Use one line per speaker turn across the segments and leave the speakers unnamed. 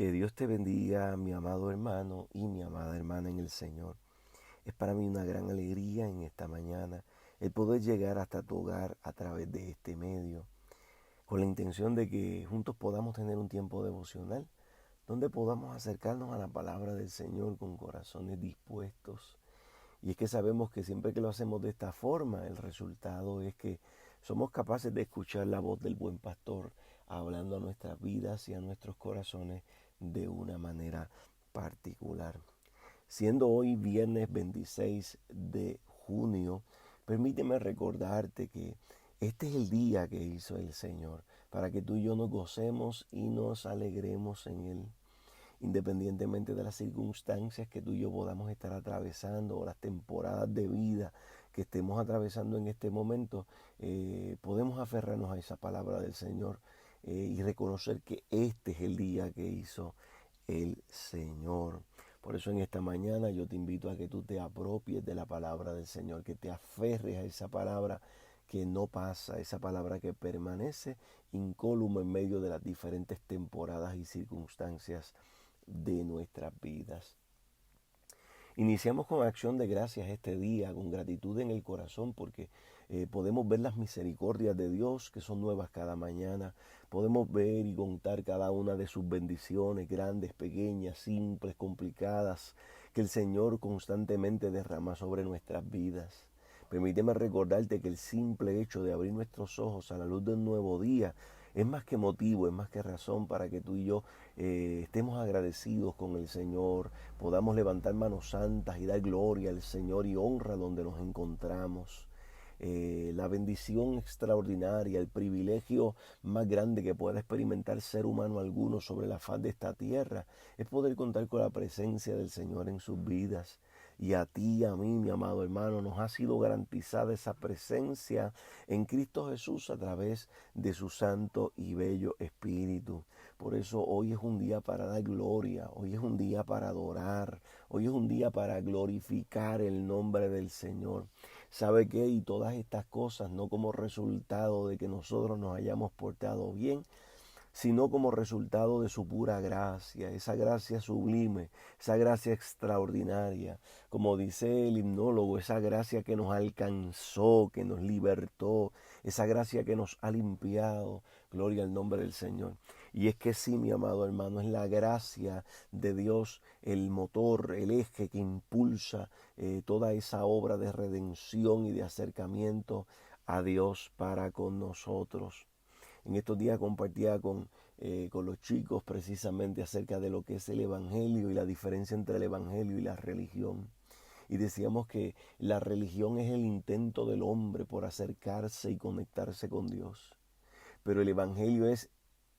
Que Dios te bendiga, mi amado hermano y mi amada hermana en el Señor. Es para mí una gran alegría en esta mañana el poder llegar hasta tu hogar a través de este medio, con la intención de que juntos podamos tener un tiempo devocional, donde podamos acercarnos a la palabra del Señor con corazones dispuestos. Y es que sabemos que siempre que lo hacemos de esta forma, el resultado es que somos capaces de escuchar la voz del buen pastor hablando a nuestras vidas y a nuestros corazones de una manera particular. Siendo hoy viernes 26 de junio, permíteme recordarte que este es el día que hizo el Señor, para que tú y yo nos gocemos y nos alegremos en Él. Independientemente de las circunstancias que tú y yo podamos estar atravesando o las temporadas de vida que estemos atravesando en este momento, podemos aferrarnos a esa palabra del Señor y reconocer que este es el día que hizo el Señor. Por eso en esta mañana yo te invito a que tú te apropies de la palabra del Señor, que te aferres a esa palabra que no pasa, esa palabra que permanece incólume en medio de las diferentes temporadas y circunstancias de nuestras vidas. Iniciamos con acción de gracias este día, con gratitud en el corazón, porque podemos ver las misericordias de Dios que son nuevas cada mañana. Podemos ver y contar cada una de sus bendiciones, grandes, pequeñas, simples, complicadas, que el Señor constantemente derrama sobre nuestras vidas. Permíteme recordarte que el simple hecho de abrir nuestros ojos a la luz de un nuevo día es más que motivo, es más que razón para que tú y yo estemos agradecidos con el Señor, podamos levantar manos santas y dar gloria al Señor y honra donde nos encontramos. La bendición extraordinaria, el privilegio más grande que pueda experimentar ser humano alguno sobre la faz de esta tierra es poder contar con la presencia del Señor en sus vidas. Y a ti, a mí, mi amado hermano, nos ha sido garantizada esa presencia en Cristo Jesús a través de su santo y bello Espíritu. Por eso hoy es un día para dar gloria, hoy es un día para adorar, hoy es un día para glorificar el nombre del Señor. ¿Sabe qué? Y todas estas cosas no como resultado de que nosotros nos hayamos portado bien, sino como resultado de su pura gracia, esa gracia sublime, esa gracia extraordinaria, como dice el himnólogo, esa gracia que nos alcanzó, que nos libertó, esa gracia que nos ha limpiado, gloria al nombre del Señor. Y es que sí, mi amado hermano, es la gracia de Dios el motor, el eje que impulsa toda esa obra de redención y de acercamiento a Dios para con nosotros. En estos días compartía con los chicos precisamente acerca de lo que es el Evangelio y la diferencia entre el Evangelio y la religión. Y decíamos que la religión es el intento del hombre por acercarse y conectarse con Dios. Pero el Evangelio es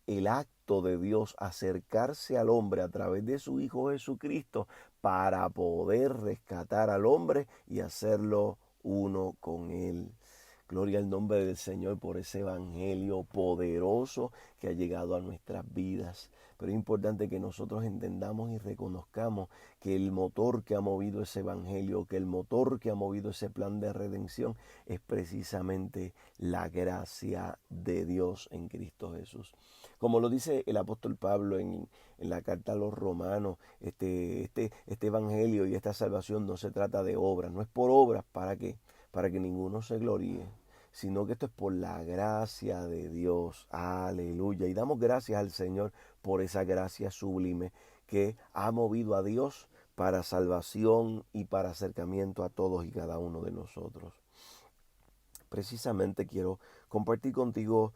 el acto de Dios acercarse al hombre a través de su Hijo Jesucristo para poder rescatar al hombre y hacerlo uno con Él. Gloria al nombre del Señor por ese evangelio poderoso que ha llegado a nuestras vidas. Pero es importante que nosotros entendamos y reconozcamos que el motor que ha movido ese evangelio, que el motor que ha movido ese plan de redención es precisamente la gracia de Dios en Cristo Jesús. Como lo dice el apóstol Pablo en la carta a los romanos, este evangelio y esta salvación no se trata de obras, no es por obras, ¿para qué? Para que ninguno se gloríe, sino que esto es por la gracia de Dios. Aleluya. Y damos gracias al Señor por esa gracia sublime que ha movido a Dios para salvación y para acercamiento a todos y cada uno de nosotros. Precisamente quiero compartir contigo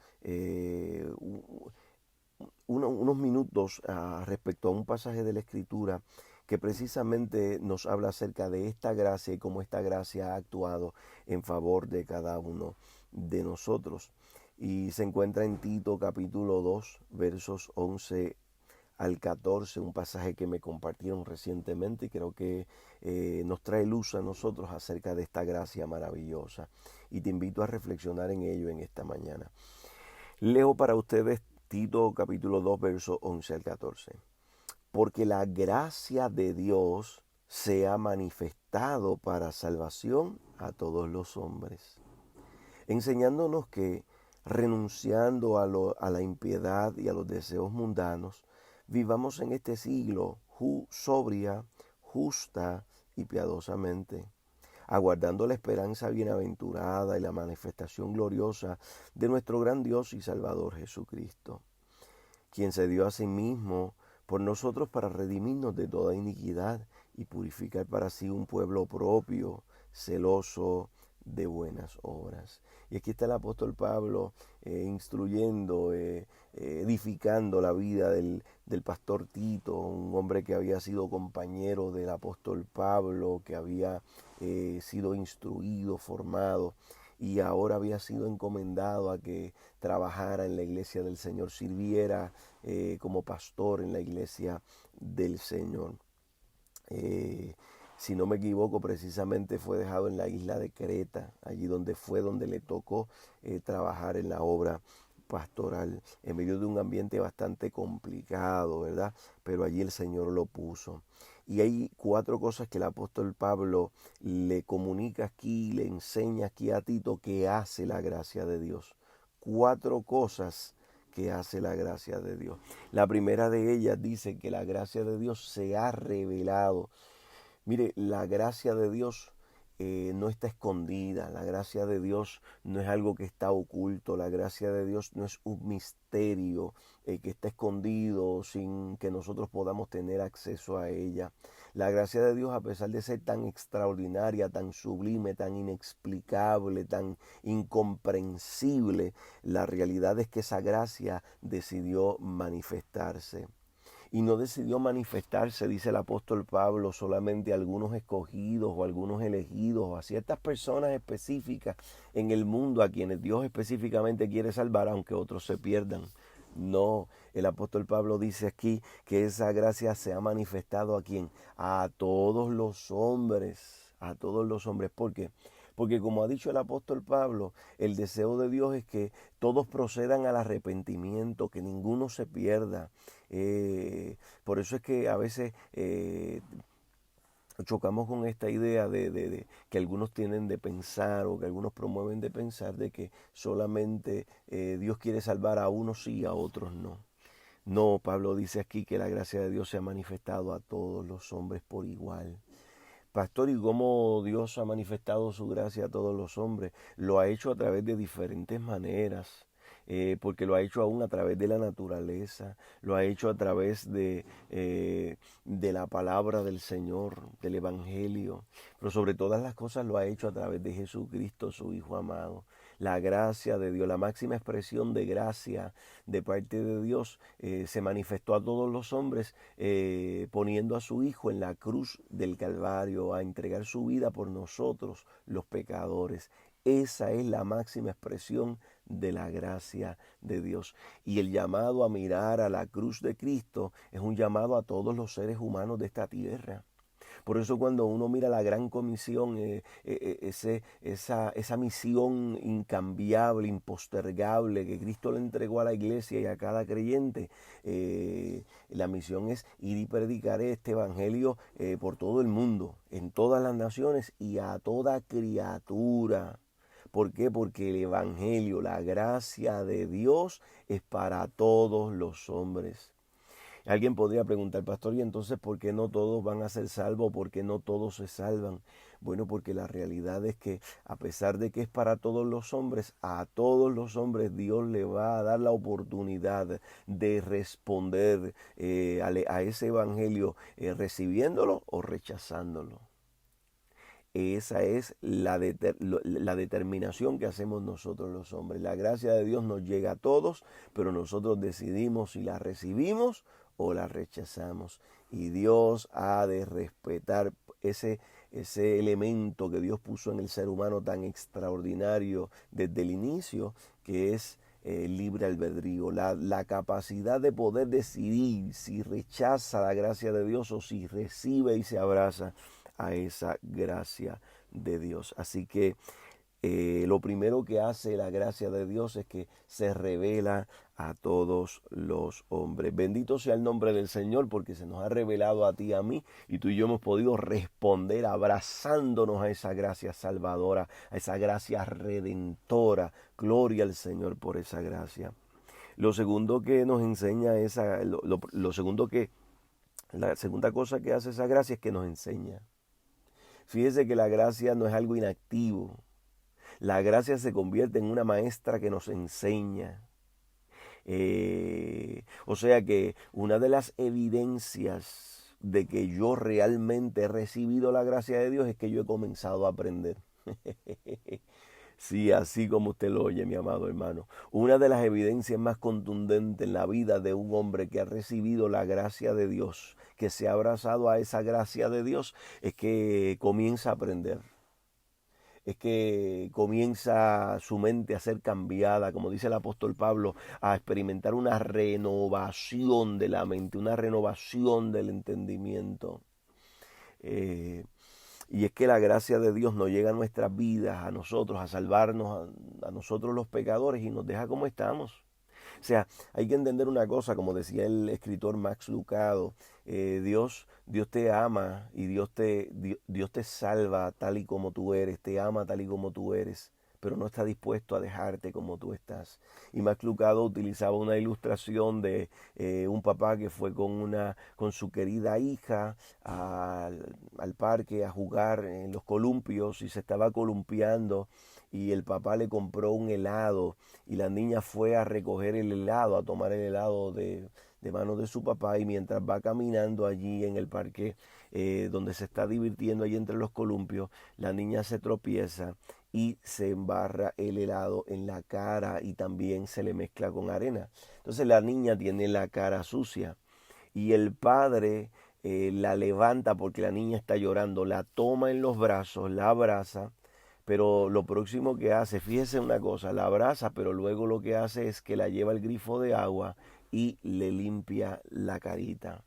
unos minutos respecto a un pasaje de la Escritura que precisamente nos habla acerca de esta gracia y cómo esta gracia ha actuado en favor de cada uno de nosotros. Y se encuentra en Tito capítulo 2, versos 11 al 14, un pasaje que me compartieron recientemente y creo que nos trae luz a nosotros acerca de esta gracia maravillosa. Y te invito a reflexionar en ello en esta mañana. Leo para ustedes Tito capítulo 2, versos 11 al 14. Porque la gracia de Dios se ha manifestado para salvación a todos los hombres, enseñándonos que, renunciando a la impiedad y a los deseos mundanos, Vivamos en este siglo sobria, justa y piadosamente, aguardando la esperanza bienaventurada y la manifestación gloriosa de nuestro gran Dios y Salvador Jesucristo, quien se dio a sí mismo por nosotros para redimirnos de toda iniquidad y purificar para sí un pueblo propio, celoso de buenas obras. Y aquí está el apóstol Pablo instruyendo, edificando la vida del pastor Tito, un hombre que había sido compañero del apóstol Pablo, que había sido instruido, formado, y ahora había sido encomendado a que trabajara en la iglesia del Señor, sirviera como pastor en la iglesia del Señor. Si no me equivoco, precisamente fue dejado en la isla de Creta, allí donde le tocó trabajar en la obra pastoral, en medio de un ambiente bastante complicado, ¿verdad? Pero allí el Señor lo puso. Y hay 4 cosas que el apóstol Pablo le comunica aquí, le enseña aquí a Tito que hace la gracia de Dios. 4 cosas que hace la gracia de Dios. La primera de ellas dice que la gracia de Dios se ha revelado. Mire, la gracia de Dios no está escondida, la gracia de Dios no es algo que está oculto, la gracia de Dios no es un misterio que está escondido sin que nosotros podamos tener acceso a ella. La gracia de Dios, a pesar de ser tan extraordinaria, tan sublime, tan inexplicable, tan incomprensible, la realidad es que esa gracia decidió manifestarse. Y no decidió manifestarse, dice el apóstol Pablo, solamente a algunos escogidos o a algunos elegidos o a ciertas personas específicas en el mundo a quienes Dios específicamente quiere salvar, aunque otros se pierdan. No, el apóstol Pablo dice aquí que esa gracia se ha manifestado ¿a quién? A todos los hombres, a todos los hombres. ¿Por qué? Porque como ha dicho el apóstol Pablo, el deseo de Dios es que todos procedan al arrepentimiento, que ninguno se pierda. Por eso es que a veces chocamos con esta idea de que algunos tienen de pensar o que algunos promueven de pensar de que solamente Dios quiere salvar a unos sí y a otros no. No, Pablo dice aquí que la gracia de Dios se ha manifestado a todos los hombres por igual. Pastor, ¿y cómo Dios ha manifestado su gracia a todos los hombres? Lo ha hecho a través de diferentes maneras, porque lo ha hecho aún a través de la naturaleza, lo ha hecho a través de la palabra del Señor, del Evangelio, pero sobre todas las cosas lo ha hecho a través de Jesucristo, su Hijo amado. La gracia de Dios, la máxima expresión de gracia de parte de Dios se manifestó a todos los hombres poniendo a su Hijo en la cruz del Calvario a entregar su vida por nosotros los pecadores. Esa es la máxima expresión de la gracia de Dios. Y el llamado a mirar a la cruz de Cristo es un llamado a todos los seres humanos de esta tierra. Por eso cuando uno mira la gran comisión, esa misión incambiable, impostergable que Cristo le entregó a la iglesia y a cada creyente, la misión es ir y predicar este evangelio por todo el mundo, en todas las naciones y a toda criatura. ¿Por qué? Porque el evangelio, la gracia de Dios es para todos los hombres. Alguien podría preguntar, pastor, ¿y entonces por qué no todos van a ser salvos? ¿Por qué no todos se salvan? Bueno, porque la realidad es que a pesar de que es para todos los hombres, a todos los hombres Dios le va a dar la oportunidad de responder a ese evangelio recibiéndolo o rechazándolo. Esa es la determinación que hacemos nosotros los hombres. La gracia de Dios nos llega a todos, pero nosotros decidimos si la recibimos o la rechazamos. Y Dios ha de respetar ese elemento que Dios puso en el ser humano tan extraordinario desde el inicio, que es libre albedrío, la capacidad de poder decidir si rechaza la gracia de Dios o si recibe y se abraza a esa gracia de Dios. Así que lo primero que hace la gracia de Dios es que se revela a todos los hombres. Bendito sea el nombre del Señor porque se nos ha revelado a ti y a mí y tú y yo hemos podido responder abrazándonos a esa gracia salvadora, a esa gracia redentora. Gloria al Señor por esa gracia. Lo segundo que nos enseña lo segundo que, la segunda cosa que hace esa gracia es que nos enseña. Fíjese que la gracia no es algo inactivo. La gracia se convierte en una maestra que nos enseña. O sea que una de las evidencias de que yo realmente he recibido la gracia de Dios es que yo he comenzado a aprender. Sí, así como usted lo oye, mi amado hermano. Una de las evidencias más contundentes en la vida de un hombre que ha recibido la gracia de Dios, que se ha abrazado a esa gracia de Dios, es que comienza a aprender. Es que comienza su mente a ser cambiada, como dice el apóstol Pablo, a experimentar una renovación de la mente, una renovación del entendimiento. Eh, y es que la gracia de Dios nos llega a nuestras vidas, a nosotros, a salvarnos, a nosotros los pecadores, y nos deja como estamos. O sea, hay que entender una cosa, como decía el escritor Max Lucado, Dios te ama y Dios te salva tal y como tú eres, te ama tal y como tú eres, pero no está dispuesto a dejarte como tú estás. Y Max Lucado utilizaba una ilustración de un papá que fue con su querida hija al parque a jugar en los columpios y se estaba columpiando y el papá le compró un helado y la niña fue a recoger el helado, a tomar el helado de manos de su papá, y mientras va caminando allí en el parque donde se está divirtiendo allí entre los columpios, la niña se tropieza y se embarra el helado en la cara y también se le mezcla con arena. Entonces la niña tiene la cara sucia y el padre la levanta porque la niña está llorando, la toma en los brazos, la abraza, pero lo próximo que hace, fíjese una cosa, la abraza, pero luego lo que hace es que la lleva al grifo de agua y le limpia la carita.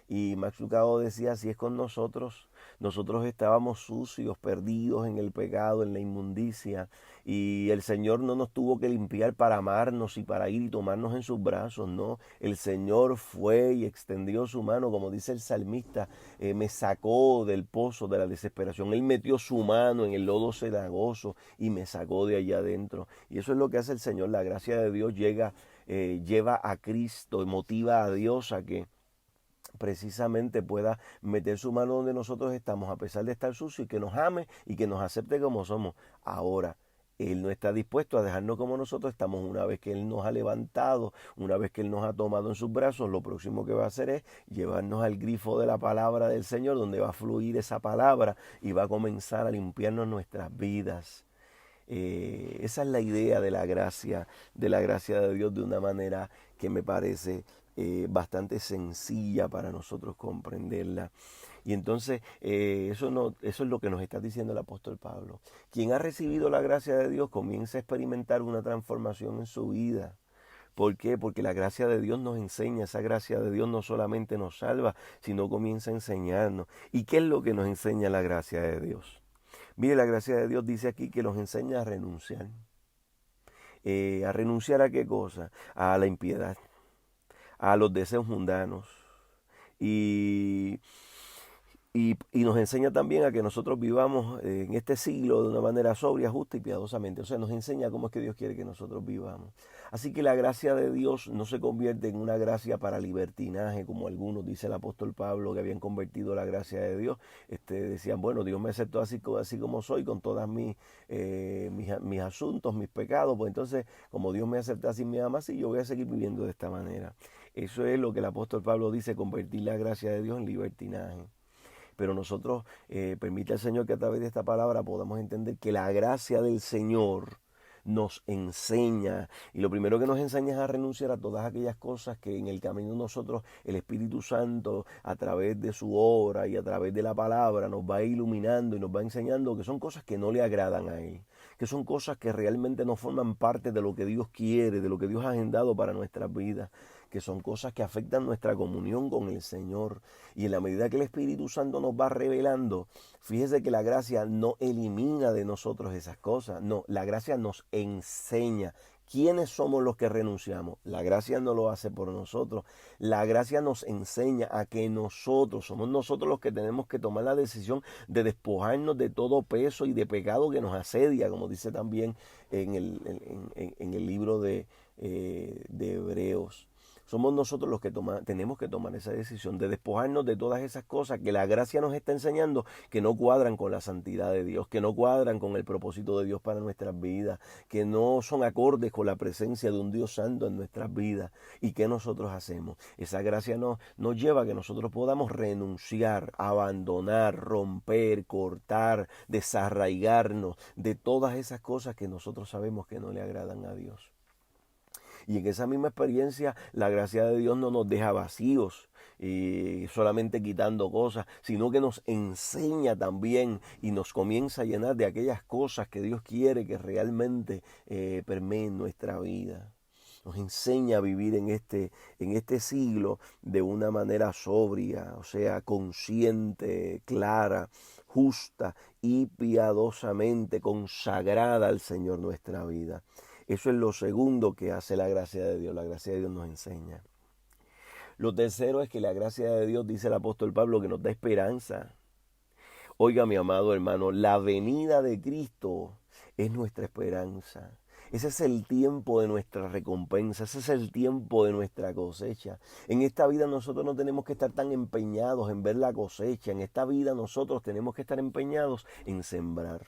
Y Max Lucado decía, así es con nosotros. Nosotros estábamos sucios, perdidos en el pecado, en la inmundicia. Y el Señor no nos tuvo que limpiar para amarnos y para ir y tomarnos en sus brazos, no. El Señor fue y extendió su mano, como dice el salmista, me sacó del pozo de la desesperación. Él metió su mano en el lodo cenagoso y me sacó de allá adentro. Y eso es lo que hace el Señor. La gracia de Dios lleva a Cristo y motiva a Dios a que precisamente pueda meter su mano donde nosotros estamos, a pesar de estar sucio, y que nos ame y que nos acepte como somos. Ahora, Él no está dispuesto a dejarnos como nosotros estamos. Una vez que Él nos ha levantado, una vez que Él nos ha tomado en sus brazos, lo próximo que va a hacer es llevarnos al grifo de la palabra del Señor, donde va a fluir esa palabra y va a comenzar a limpiarnos nuestras vidas. Esa es la idea de la gracia de Dios, de una manera que me parece bastante sencilla para nosotros comprenderla. Y entonces eso es lo que nos está diciendo el apóstol Pablo. Quien ha recibido la gracia de Dios comienza a experimentar una transformación en su vida. ¿Por qué? Porque la gracia de Dios nos enseña, esa gracia de Dios no solamente nos salva, sino comienza a enseñarnos. ¿Y qué es lo que nos enseña la gracia de Dios? Mire, la gracia de Dios dice aquí que nos enseña a renunciar. ¿A renunciar a qué cosa? A la impiedad, a los deseos mundanos. Y y nos enseña también a que nosotros vivamos en este siglo de una manera sobria, justa y piadosamente. O sea, nos enseña cómo es que Dios quiere que nosotros vivamos. Así que la gracia de Dios no se convierte en una gracia para libertinaje, como algunos, dice el apóstol Pablo, que habían convertido la gracia de Dios. Decían, bueno, Dios me aceptó así como soy, con todas mis asuntos, mis pecados. Pues entonces, como Dios me acepta así, me ama así, yo voy a seguir viviendo de esta manera. Eso es lo que el apóstol Pablo dice, convertir la gracia de Dios en libertinaje. Pero nosotros, permite al Señor que a través de esta palabra podamos entender que la gracia del Señor nos enseña, y lo primero que nos enseña es a renunciar a todas aquellas cosas que en el camino nosotros, el Espíritu Santo, a través de su obra y a través de la palabra, nos va iluminando y nos va enseñando que son cosas que no le agradan a Él, que son cosas que realmente no forman parte de lo que Dios quiere, de lo que Dios ha agendado para nuestras vidas, que son cosas que afectan nuestra comunión con el Señor. Y en la medida que el Espíritu Santo nos va revelando, fíjese que la gracia no elimina de nosotros esas cosas, no, la gracia nos enseña. ¿Quiénes somos los que renunciamos? La gracia no lo hace por nosotros. La gracia nos enseña a que somos nosotros los que tenemos que tomar la decisión de despojarnos de todo peso y de pecado que nos asedia, como dice también en el libro de Hebreos. Somos nosotros los que tenemos que tomar esa decisión de despojarnos de todas esas cosas que la gracia nos está enseñando que no cuadran con la santidad de Dios, que no cuadran con el propósito de Dios para nuestras vidas, que no son acordes con la presencia de un Dios santo en nuestras vidas. ¿Y qué nosotros hacemos? Esa gracia nos lleva a que nosotros podamos renunciar, abandonar, romper, cortar, desarraigarnos de todas esas cosas que nosotros sabemos que no le agradan a Dios. Y en esa misma experiencia la gracia de Dios no nos deja vacíos y solamente quitando cosas, sino que nos enseña también y nos comienza a llenar de aquellas cosas que Dios quiere que realmente permeen nuestra vida. Nos enseña a vivir en este siglo de una manera sobria, o sea, consciente, clara, justa y piadosamente consagrada al Señor nuestra vida. Eso es lo segundo que hace la gracia de Dios. La gracia de Dios nos enseña. Lo tercero es que la gracia de Dios, dice el apóstol Pablo, que nos da esperanza. Oiga, mi amado hermano, la venida de Cristo es nuestra esperanza. Ese es el tiempo de nuestra recompensa, ese es el tiempo de nuestra cosecha. En esta vida nosotros no tenemos que estar tan empeñados en ver la cosecha. En esta vida nosotros tenemos que estar empeñados en sembrar.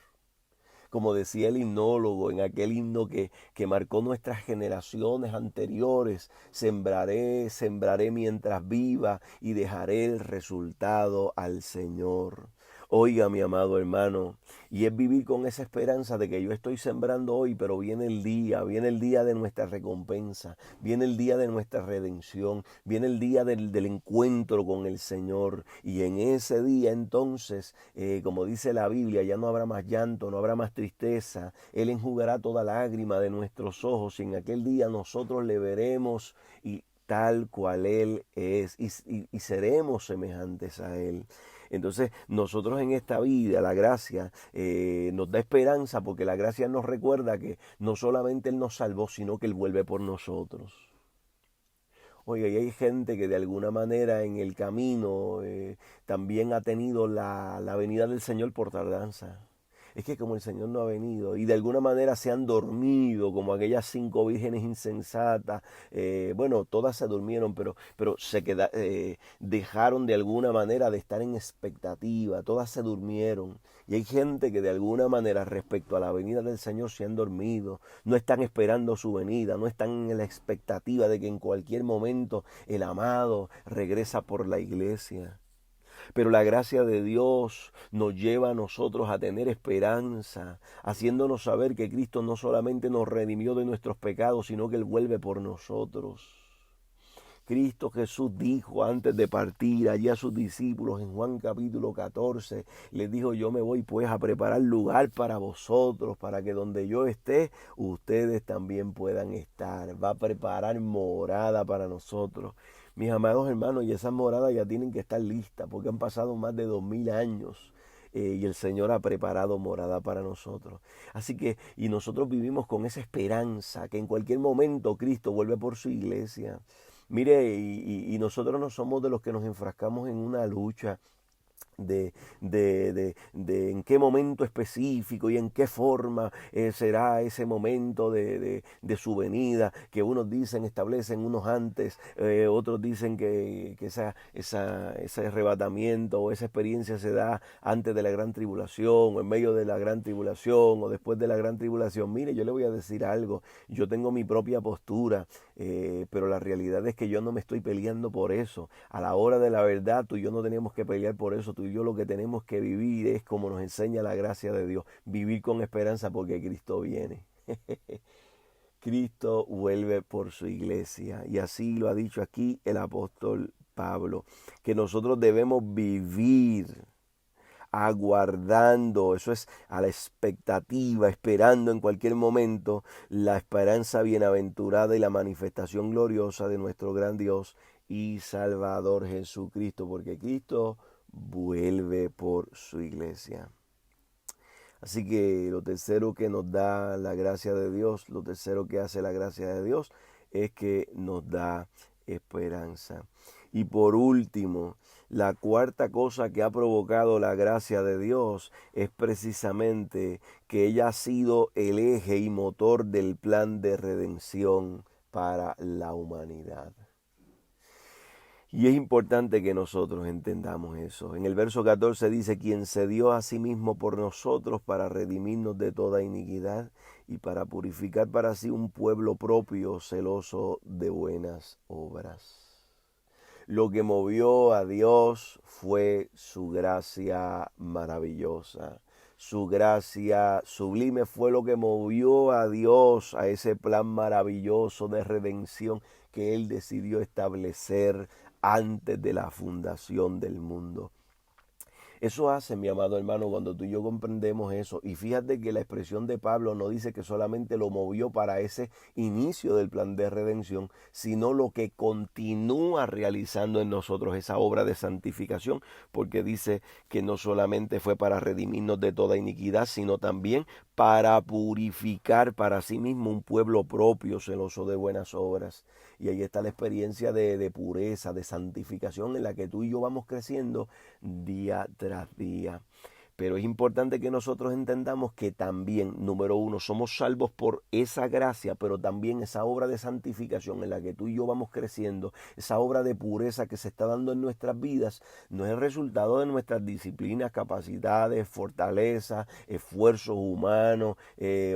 Como decía el himnólogo en aquel himno que marcó nuestras generaciones anteriores, sembraré mientras viva y dejaré el resultado al Señor. Oiga, mi amado hermano, y es vivir con esa esperanza de que yo estoy sembrando hoy, pero viene el día de nuestra recompensa, viene el día de nuestra redención, viene el día del encuentro con el Señor. Y en ese día entonces, como dice la Biblia, ya no habrá más llanto, no habrá más tristeza. Él enjugará toda lágrima de nuestros ojos y en aquel día nosotros le veremos y tal cual Él es y seremos semejantes a Él. Entonces nosotros en esta vida, la gracia nos da esperanza porque la gracia nos recuerda que no solamente Él nos salvó, sino que Él vuelve por nosotros. Oiga, y hay gente que de alguna manera en el camino también ha tenido la venida del Señor por tardanza. Es que como el Señor no ha venido y de alguna manera se han dormido como aquellas 5 vírgenes insensatas, bueno, todas se durmieron, pero dejaron de alguna manera de estar en expectativa, todas se durmieron. Y hay gente que de alguna manera respecto a la venida del Señor se han dormido, no están esperando su venida, no están en la expectativa de que en cualquier momento el amado regresa por la iglesia. Pero la gracia de Dios nos lleva a nosotros a tener esperanza, haciéndonos saber que Cristo no solamente nos redimió de nuestros pecados, sino que Él vuelve por nosotros. Cristo Jesús dijo antes de partir allí a sus discípulos en Juan capítulo 14, les dijo: yo me voy pues a preparar lugar para vosotros, para que donde yo esté, ustedes también puedan estar. Va a preparar morada para nosotros. Mis amados hermanos, y esas moradas ya tienen que estar listas, porque han pasado más de 2000 años. Y el Señor ha preparado morada para nosotros. Así que, y nosotros vivimos con esa esperanza, que en cualquier momento Cristo vuelve por su iglesia. Mire, y nosotros no somos de los que nos enfrascamos en una lucha de en qué momento específico y en qué forma será ese momento de su venida, que unos dicen, establecen unos antes, otros dicen que ese arrebatamiento o esa experiencia se da antes de la gran tribulación o en medio de la gran tribulación o después de la gran tribulación. Mire, yo le voy a decir algo, yo tengo mi propia postura, pero la realidad es que yo no me estoy peleando por eso. A la hora de la verdad, tú y yo no tenemos que pelear por eso. Tú y yo lo que tenemos que vivir es como nos enseña la gracia de Dios, vivir con esperanza porque Cristo viene. Cristo vuelve por su iglesia y así lo ha dicho aquí el apóstol Pablo, que nosotros debemos vivir aguardando, eso es a la expectativa, esperando en cualquier momento la esperanza bienaventurada y la manifestación gloriosa de nuestro gran Dios y Salvador Jesucristo, porque Cristo vuelve por su iglesia. Así que lo tercero que nos da la gracia de Dios, lo tercero que hace la gracia de Dios es que nos da esperanza. Y por último, la cuarta cosa que ha provocado la gracia de Dios es precisamente que ella ha sido el eje y motor del plan de redención para la humanidad. Y es importante que nosotros entendamos eso. En el verso 14 dice, quien se dio a sí mismo por nosotros para redimirnos de toda iniquidad y para purificar para sí un pueblo propio, celoso de buenas obras. Lo que movió a Dios fue su gracia maravillosa. Su gracia sublime fue lo que movió a Dios a ese plan maravilloso de redención que Él decidió establecer antes de la fundación del mundo. Eso hace, mi amado hermano, cuando tú y yo comprendemos eso. Y fíjate que la expresión de Pablo no dice que solamente lo movió para ese inicio del plan de redención, sino lo que continúa realizando en nosotros esa obra de santificación, porque dice que no solamente fue para redimirnos de toda iniquidad, sino también para purificar para sí mismo un pueblo propio, celoso de buenas obras. Y ahí está la experiencia de pureza, de santificación en la que tú y yo vamos creciendo día tras día. Pero es importante que nosotros entendamos que también, número uno, somos salvos por esa gracia, pero también esa obra de santificación en la que tú y yo vamos creciendo, esa obra de pureza que se está dando en nuestras vidas, no es el resultado de nuestras disciplinas, capacidades, fortalezas, esfuerzos humanos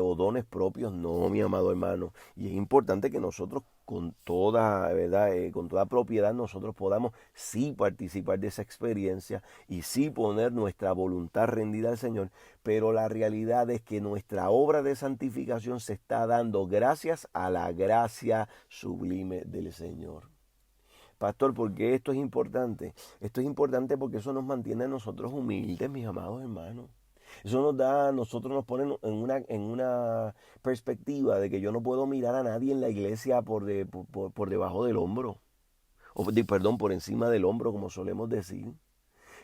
o dones propios, no, mi amado hermano. Y es importante que nosotros con toda, ¿verdad? Con toda propiedad nosotros podamos sí participar de esa experiencia y sí poner nuestra voluntad rendida al Señor, pero la realidad es que nuestra obra de santificación se está dando gracias a la gracia sublime del Señor. Pastor, ¿por qué esto es importante? Esto es importante porque eso nos mantiene a nosotros humildes, mis amados hermanos. Eso nos da, nosotros nos pone en una perspectiva de que yo no puedo mirar a nadie en la iglesia por debajo del hombro, perdón, por encima del hombro, como solemos decir.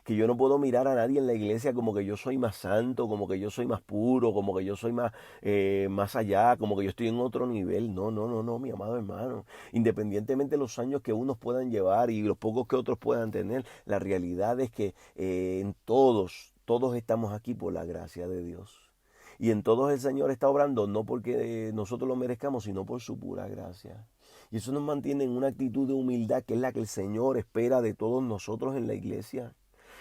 Que yo no puedo mirar a nadie en la iglesia como que yo soy más santo, como que yo soy más puro, como que yo soy más allá, como que yo estoy en otro nivel. No, no, no, no, mi amado hermano. Independientemente de los años que unos puedan llevar y los pocos que otros puedan tener, la realidad es que en todos estamos aquí por la gracia de Dios. Y en todos el Señor está obrando no porque nosotros lo merezcamos, sino por su pura gracia. Y eso nos mantiene en una actitud de humildad que es la que el Señor espera de todos nosotros en la iglesia.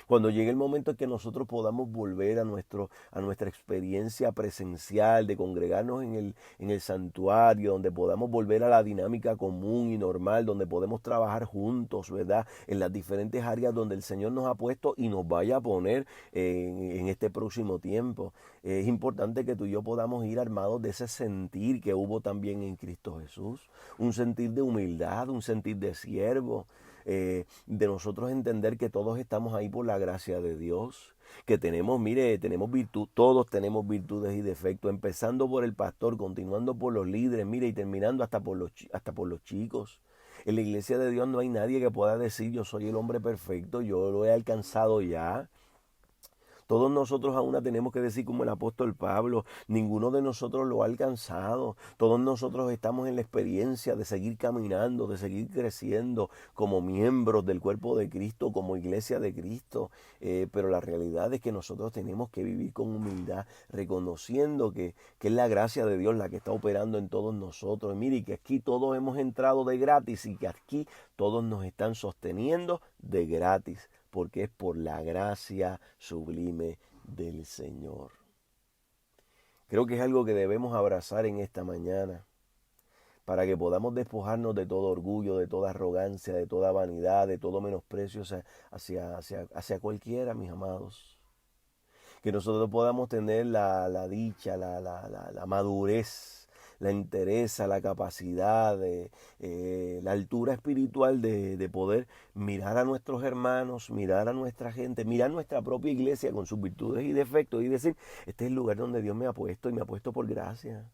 Cuando llegue el momento en que nosotros podamos volver a nuestra experiencia presencial de congregarnos en el santuario, donde podamos volver a la dinámica común y normal, donde podemos trabajar juntos, ¿verdad? En las diferentes áreas donde el Señor nos ha puesto y nos vaya a poner en este próximo tiempo. Es importante que tú y yo podamos ir armados de ese sentir que hubo también en Cristo Jesús, un sentir de humildad, un sentir de siervo, de nosotros entender que todos estamos ahí por la gracia de Dios, que tenemos, mire, tenemos virtud, todos tenemos virtudes y defectos, empezando por el pastor, continuando por los líderes, mire, y terminando hasta por los chicos. En la iglesia de Dios no hay nadie que pueda decir yo soy el hombre perfecto, yo lo he alcanzado ya. Todos nosotros aún tenemos que decir como el apóstol Pablo, ninguno de nosotros lo ha alcanzado. Todos nosotros estamos en la experiencia de seguir caminando, de seguir creciendo como miembros del cuerpo de Cristo, como iglesia de Cristo. Pero la realidad es que nosotros tenemos que vivir con humildad, reconociendo que es la gracia de Dios la que está operando en todos nosotros. Mire, y que aquí todos hemos entrado de gratis y que aquí todos nos están sosteniendo de gratis, porque es por la gracia sublime del Señor. Creo que es algo que debemos abrazar en esta mañana, para que podamos despojarnos de todo orgullo, de toda arrogancia, de toda vanidad, de todo menosprecio hacia cualquiera, mis amados. Que nosotros podamos tener la dicha, la madurez, la entereza, la capacidad, la altura espiritual de poder mirar a nuestros hermanos, mirar a nuestra gente, mirar nuestra propia iglesia con sus virtudes y defectos y decir, este es el lugar donde Dios me ha puesto y me ha puesto por gracia.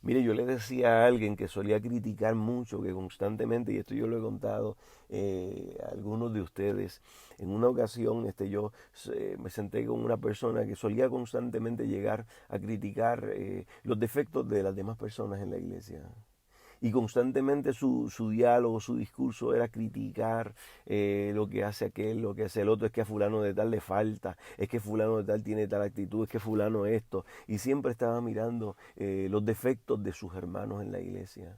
Mire, yo le decía a alguien que solía criticar mucho, que constantemente, y esto yo lo he contado a algunos de ustedes, en una ocasión yo me senté con una persona que solía constantemente llegar a criticar los defectos de las demás personas en la iglesia. Y constantemente su diálogo, su discurso era criticar lo que hace aquel, lo que hace el otro. Es que a fulano de tal le falta, es que fulano de tal tiene tal actitud, es que fulano esto. Y siempre estaba mirando los defectos de sus hermanos en la iglesia.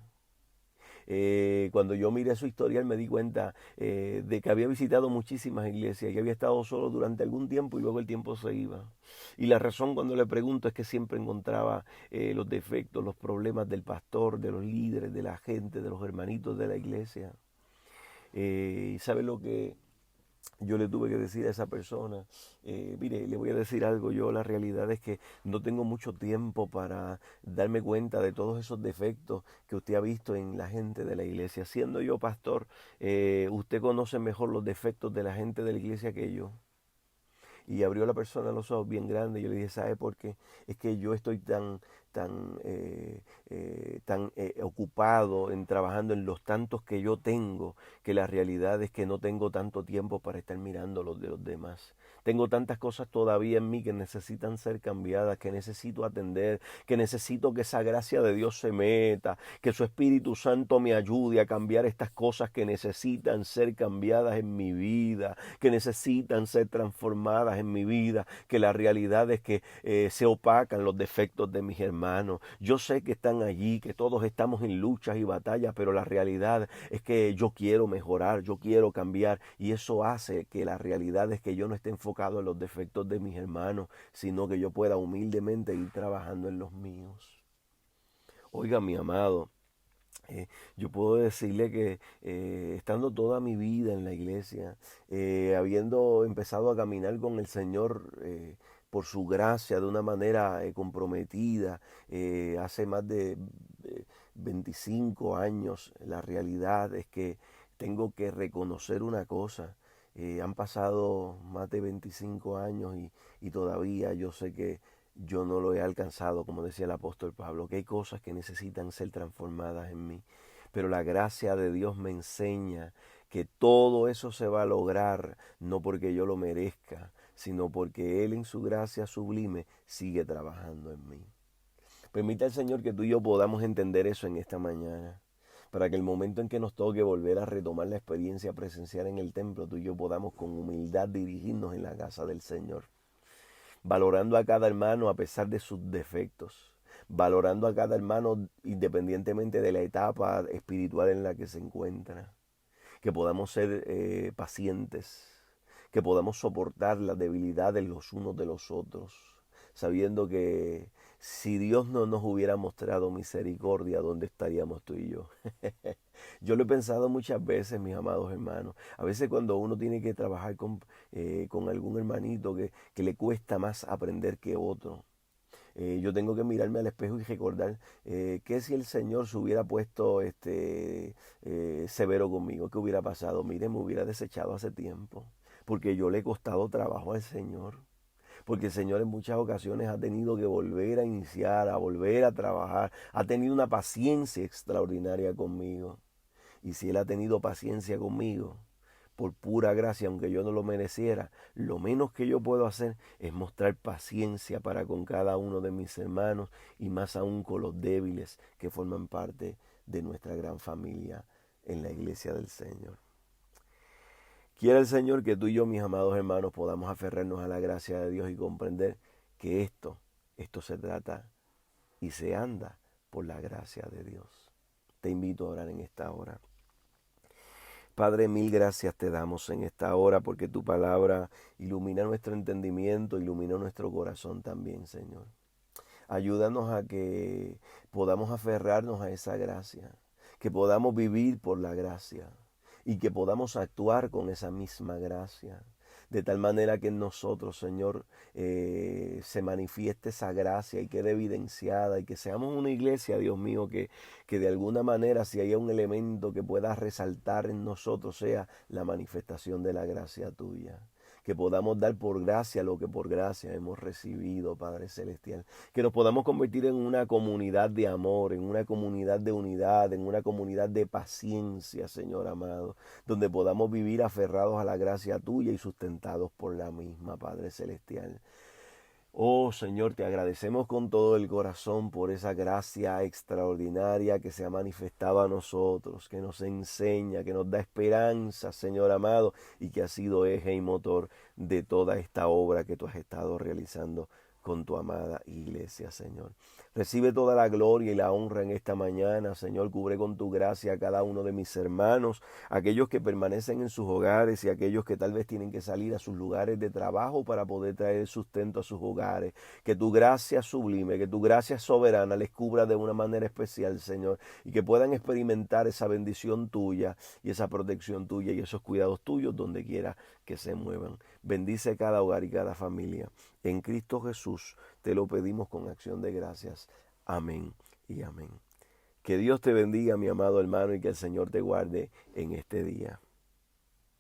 Cuando yo miré su historial me di cuenta de que había visitado muchísimas iglesias y había estado solo durante algún tiempo y luego el tiempo se iba. Y la razón cuando le pregunto es que siempre encontraba los defectos, los problemas del pastor, de los líderes, de la gente, de los hermanitos de la iglesia. ¿Y sabe lo que yo le tuve que decir a esa persona? Mire, le voy a decir algo, yo la realidad es que no tengo mucho tiempo para darme cuenta de todos esos defectos que usted ha visto en la gente de la iglesia. Siendo yo pastor, usted conoce mejor los defectos de la gente de la iglesia que yo. Y abrió la persona los ojos bien grandes. Y yo le dije, ¿sabe por qué? Es que yo estoy tan ocupado en trabajando en los tantos que yo tengo, que la realidad es que no tengo tanto tiempo para estar mirando los de los demás. Tengo tantas cosas todavía en mí que necesitan ser cambiadas, que necesito atender, que necesito que esa gracia de Dios se meta, que su Espíritu Santo me ayude a cambiar estas cosas que necesitan ser cambiadas en mi vida, que necesitan ser transformadas en mi vida, que la realidad es que se opacan los defectos de mis hermanos. Yo sé que están allí, que todos estamos en luchas y batallas, pero la realidad es que yo quiero mejorar, yo quiero cambiar, y eso hace que la realidad es que yo no esté enfocado en los defectos de mis hermanos, sino que yo pueda humildemente ir trabajando en los míos. Oiga, mi amado, yo puedo decirle que estando toda mi vida en la iglesia, habiendo empezado a caminar con el Señor por su gracia de una manera comprometida, hace más de 25 años, la realidad es que tengo que reconocer una cosa. Han pasado más de 25 años y todavía yo sé que yo no lo he alcanzado, como decía el apóstol Pablo, que hay cosas que necesitan ser transformadas en mí. Pero la gracia de Dios me enseña que todo eso se va a lograr no porque yo lo merezca, sino porque Él en su gracia sublime sigue trabajando en mí. Permita al Señor que tú y yo podamos entender eso en esta mañana, para que el momento en que nos toque volver a retomar la experiencia presencial en el templo, tú y yo podamos con humildad dirigirnos en la casa del Señor, valorando a cada hermano a pesar de sus defectos, valorando a cada hermano independientemente de la etapa espiritual en la que se encuentra, que podamos ser pacientes, que podamos soportar las debilidades los unos de los otros, sabiendo que si Dios no nos hubiera mostrado misericordia, ¿dónde estaríamos tú y yo? Yo lo he pensado muchas veces, mis amados hermanos. A veces cuando uno tiene que trabajar con algún hermanito que le cuesta más aprender que otro, yo tengo que mirarme al espejo y recordar que si el Señor se hubiera puesto severo conmigo, ¿qué hubiera pasado? Mire, me hubiera desechado hace tiempo, porque yo le he costado trabajo al Señor. Porque el Señor en muchas ocasiones ha tenido que volver a iniciar, a volver a trabajar, ha tenido una paciencia extraordinaria conmigo. Y si Él ha tenido paciencia conmigo, por pura gracia, aunque yo no lo mereciera, lo menos que yo puedo hacer es mostrar paciencia para con cada uno de mis hermanos y más aún con los débiles que forman parte de nuestra gran familia en la iglesia del Señor. Quiera el Señor que tú y yo, mis amados hermanos, podamos aferrarnos a la gracia de Dios y comprender que esto se trata y se anda por la gracia de Dios. Te invito a orar en esta hora. Padre, mil gracias te damos en esta hora porque tu palabra ilumina nuestro entendimiento, ilumina nuestro corazón también, Señor. Ayúdanos a que podamos aferrarnos a esa gracia, que podamos vivir por la gracia y que podamos actuar con esa misma gracia. De tal manera que en nosotros, Señor, se manifieste esa gracia y quede evidenciada y que seamos una iglesia, Dios mío, que de alguna manera si haya un elemento que pueda resaltar en nosotros sea la manifestación de la gracia tuya. Que podamos dar por gracia lo que por gracia hemos recibido, Padre Celestial. Que nos podamos convertir en una comunidad de amor, en una comunidad de unidad, en una comunidad de paciencia, Señor amado. Donde podamos vivir aferrados a la gracia tuya y sustentados por la misma, Padre Celestial. Oh Señor, te agradecemos con todo el corazón por esa gracia extraordinaria que se ha manifestado a nosotros, que nos enseña, que nos da esperanza, Señor amado, y que ha sido eje y motor de toda esta obra que tú has estado realizando con tu amada iglesia, Señor. Recibe toda la gloria y la honra en esta mañana, Señor. Cubre con tu gracia a cada uno de mis hermanos, aquellos que permanecen en sus hogares y aquellos que tal vez tienen que salir a sus lugares de trabajo para poder traer sustento a sus hogares. Que tu gracia sublime, que tu gracia soberana les cubra de una manera especial, Señor, y que puedan experimentar esa bendición tuya y esa protección tuya y esos cuidados tuyos donde quiera que se muevan. Bendice cada hogar y cada familia. En Cristo Jesús te lo pedimos con acción de gracias. Amén y amén. Que Dios te bendiga, mi amado hermano, y que el Señor te guarde en este día.